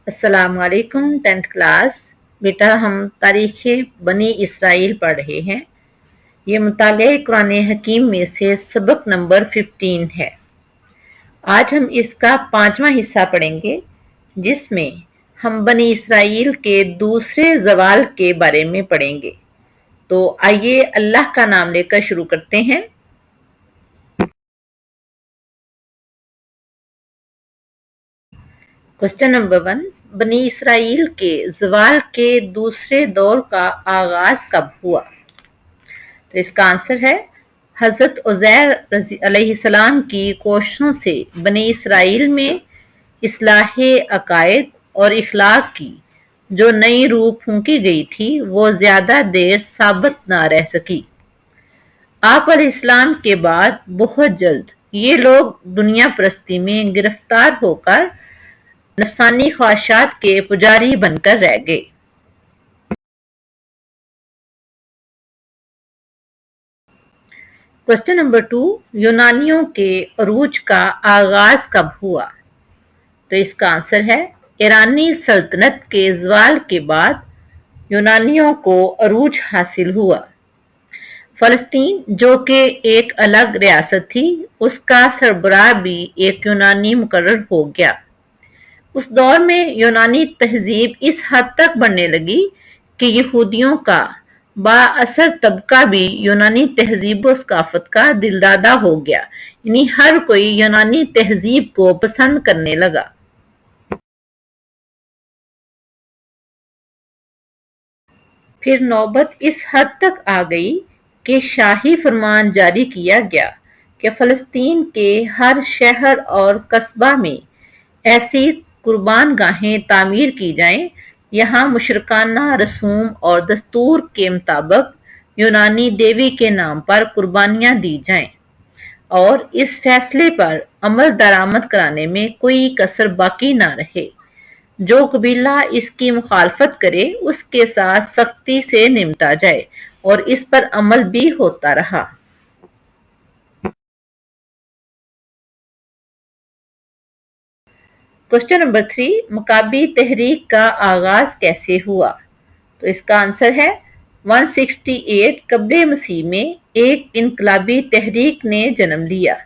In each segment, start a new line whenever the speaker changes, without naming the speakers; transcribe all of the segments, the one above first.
अस्सलाम वालेकुम 10th class. बेटा हम तारीख़ बनी इसराइल पढ़ रहे हैं। ये मुताले कुरान हकीम में से सबक नंबर 15 है। आज हम इसका 5वां हिस्सा पढ़ेंगे जिसमें हम बनी इसराइल के दूसरे ज़वाल के बारे में पढ़ेंगे। तो आइए अल्लाह का नाम लेकर शुरू करते हैं। क्वेश्चन नंबर 1, बनी इसराइल के ज़वाल के दूसरे दौर का आगाज कब हुआ? तो इसका आंसर है हज़रत उज़ैर अलैहिस्सलाम की कोशिशों से बनी इसराइल में इस्लाहे अकायद और इखलाक की जो नई रूह फूंकी गई थी वो ज्यादा देर साबित ना रह सकी। आप अलैहिस्सलाम के बाद बहुत जल्द ये लोग दुनिया परस्ती में गिरफ्तार होकर नफसानी ख्वाहिशात के पुजारी बनकर रह गए। क्वेश्चन नंबर 2, यूनानियों के अरूज का आगाज कब हुआ? तो इसका आंसर है ईरानी सल्तनत के ज़वाल के बाद यूनानियों को अरूज हासिल हुआ। फलस्तीन जो कि एक अलग रियासत थी उसका सरबराह भी एक यूनानी मुकर्रर हो गया। उस दौर में यूनानी तहजीब इस हद तक बढ़ने लगी कि यहूदियों का बाअसर तबका भी यूनानी तहजीब और सकाफत का दिलदादा हो गया, यानी हर कोई यूनानी तहजीब को पसंद करने लगा। फिर नौबत इस हद तक आ गई कि शाही फरमान जारी किया गया कि फलस्तीन के हर शहर और कस्बा में ऐसी कुर्बान गाहें तामीर की जाएं, यहाँ मुशरकाना रसूम और दस्तूर के मुताबिक यूनानी देवी के नाम पर कुर्बानियां दी जाएं और इस फैसले पर अमल दरामद कराने में कोई कसर बाकी ना रहे। जो कबीला इसकी मुखालफत करे उसके साथ सख्ती से निमटा जाए और इस पर अमल भी होता रहा। क्वेश्चन नंबर 3, मकाबी तहरीक का आगाज कैसे हुआ? तो इसका आंसर है 168 कब्ले मसीह में एक इनकलाबी तहरीक ने जन्म लिया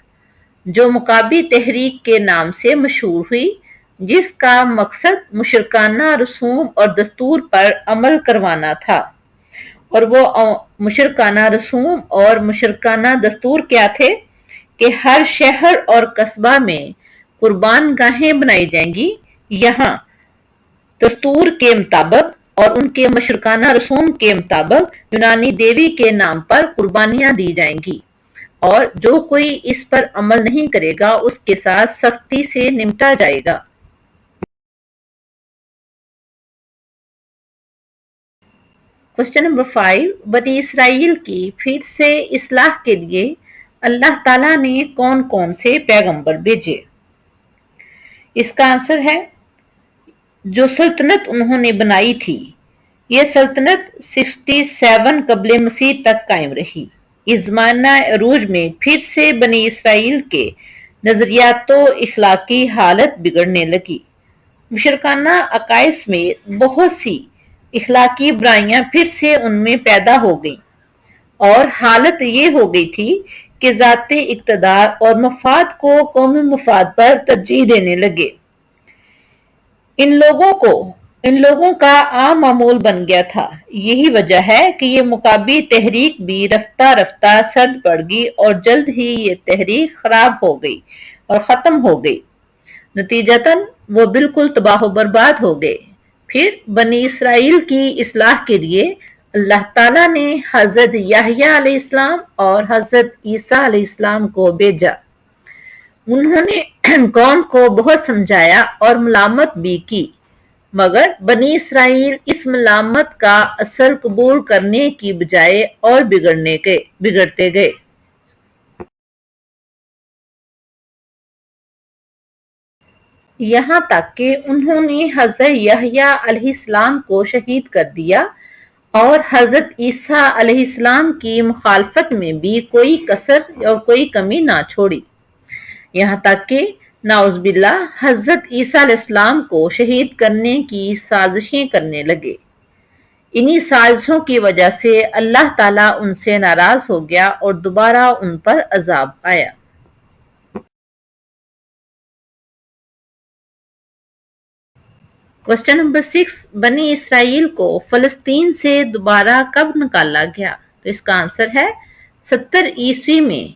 जो मकाबी तहरीक के नाम से मशहूर हुई, जिसका मकसद मुशरकाना रसूम और दस्तूर पर अमल करवाना था। और वो मुशरकाना रसूम और मुशरकाना दस्तूर क्या थे कि हर शहर और कस्बा में कुर्बान गाहें बनाई जाएंगी, यहाँ दस्तूर के मुताबिक और उनके मुशरकाना रसूम के मुताबिक यूनानी देवी के नाम पर कुर्बानियां दी जाएंगी और जो कोई इस पर अमल नहीं करेगा उसके साथ सख्ती से निपटा जाएगा। क्वेश्चन नंबर 5, बनी इसराइल की फिर से इस्लाह के लिए अल्लाह ताला ने कौन कौन से पैगंबर भेजे? इसका आंसर है जो सल्तनत उन्होंने बनाई थी ये सल्तनत 67 कबले मसीह तक कायम रही। इस ज़माना अरूज में फिर से बनी इसराइल के नजरियातो इखलाकी हालत बिगड़ने लगी। मुशरकाना अकाइस में बहुत सी इखलाकी बुराइयां फिर से उनमें पैदा हो गई और हालत ये हो गई थी कि ज़ाती इक़्तिदार और मफाद को कौमी मफाद पर तरजीह देने लगे। इन लोगों का आम मामूल बन गया था। यही वजह है कि ये मुकाबी तहरीक भी रफ्ता रफ्ता सर्द पड़ गई और जल्द ही ये तहरीक खराब हो गई और खत्म हो गई। नतीजतन वो बिल्कुल तबाह बर्बाद हो गए। फिर बनी इसराइल की इस्लाह के लिए अल्लाह ताला ने हजरत याहिया अलैहिस्सलाम और हजरत ईसा अलैहिस्सलाम को भेजा। उन्होंने कौम को बहुत समझाया और मलामत भी की, मगर बनी इसराइल इस मलामत का असर कबूल करने की बजाय और बिगड़ते गए। यहाँ तक कि उन्होंने हजरत यहया अलैहिस्सलाम को शहीद कर दिया और हजरत ईसा अलैहिस्सलाम की मुखालफत में भी कोई कसर और कोई कमी ना छोड़ी। यहाँ तक कि नाउज़ हजरत ईसा अलैहिस्सलाम को शहीद करने की साजिशें करने लगे। इन्हीं साजिशों की वजह से अल्लाह ताला उनसे नाराज हो गया और दोबारा उन पर अजाब आया। क्वेश्चन नंबर 6, बनी इसराइल को फलस्तीन से दोबारा कब निकाला गया? तो इसका आंसर है 70 ईस्वी में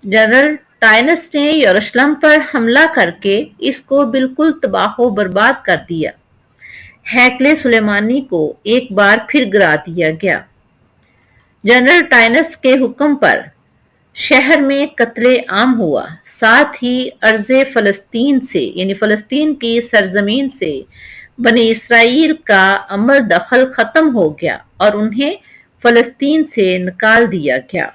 जनरल टाइनस ने यरूशलेम पर हमला करके इसको बिल्कुल तबाह बर्बाद कर दिया। हैकले सुलेमानी को एक बार फिर गिरा दिया गया। जनरल टाइनस के हुक्म पर शहर में कत्ले आम हुआ। साथ ही अर्ज़े फलस्तीन से यानी फलस्तीन की सरजमीन से बनी इसराइल का अमल दखल खत्म हो गया और उन्हें फलस्तीन से निकाल दिया गया।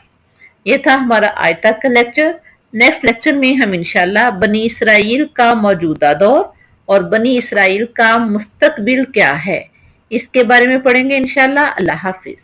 ये था हमारा आज तक का लेक्चर। नेक्स्ट लेक्चर में हम इंशाल्लाह बनी इसराइल का मौजूदा दौर और बनी इसराइल का मुस्तकबिल क्या है इसके बारे में पढ़ेंगे इंशाल्लाह। अल्लाह हाफिज।